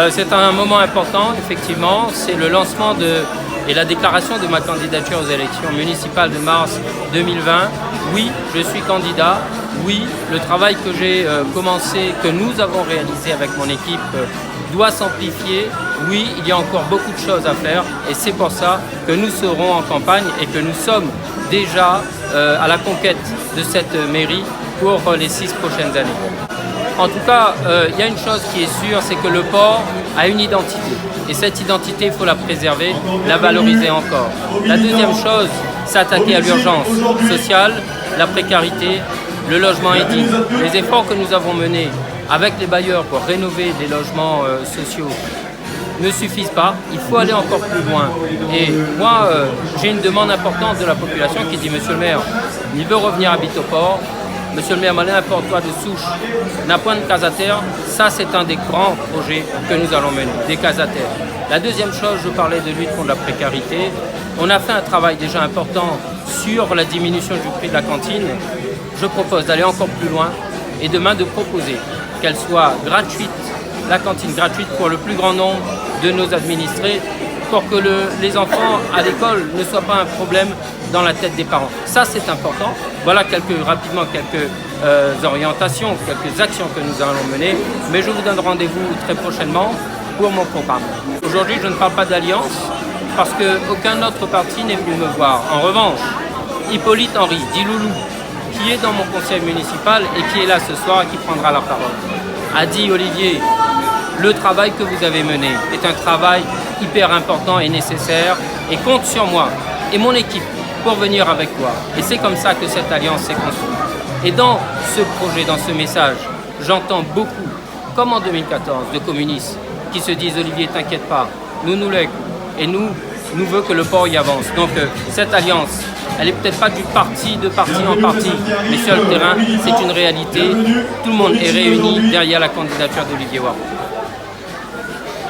C'est un moment important, effectivement. C'est le lancement et la déclaration de ma candidature aux élections municipales de mars 2020. Oui, je suis candidat. Oui, le travail que j'ai commencé, que nous avons réalisé avec mon équipe, doit s'amplifier. Oui, il y a encore beaucoup de choses à faire et c'est pour ça que nous serons en campagne et que nous sommes déjà à la conquête de cette mairie pour les 6 prochaines années. En tout cas, il y a une chose qui est sûre, c'est que le port a une identité. Et cette identité, il faut la préserver, la valoriser encore. La deuxième chose, c'est attaquer à l'urgence sociale, la précarité, le logement indigne. Les efforts que nous avons menés avec les bailleurs pour rénover des logements sociaux ne suffisent pas. Il faut aller encore plus loin. Et moi, j'ai une demande importante de la population qui dit « Monsieur le maire, il veut revenir habiter au port. Monsieur le maire, malin un portoir de souche, n'a point de case à terre. » Ça, c'est un des grands projets que nous allons mener, des cases à terre. La deuxième chose, je parlais de lutte contre la précarité. On a fait un travail déjà important sur la diminution du prix de la cantine. Je propose d'aller encore plus loin et demain de proposer qu'elle soit gratuite, la cantine gratuite pour le plus grand nombre de nos administrés, pour que les enfants à l'école ne soient pas un problème dans la tête des parents. Ça, c'est important. Voilà rapidement quelques orientations, quelques actions que nous allons mener, mais je vous donne rendez-vous très prochainement pour mon programme. Aujourd'hui, je ne parle pas d'alliance parce qu'aucun autre parti n'est venu me voir. En revanche, Hippolyte Henry, dit Loulou, qui est dans mon conseil municipal et qui est là ce soir et qui prendra la parole, a dit « Olivier, le travail que vous avez mené est un travail hyper important et nécessaire et compte sur moi et mon équipe pour venir avec toi. » Et c'est comme ça que cette alliance s'est construite. Et dans ce projet, dans ce message, j'entends beaucoup, comme en 2014, de communistes qui se disent « Olivier, t'inquiète pas, nous lèguons et nous veut que le port y avance. » Donc cette alliance, elle n'est peut-être pas de parti en parti, mais sur le terrain, c'est une réalité. Tout le monde est réuni derrière la candidature d'Olivier Warou.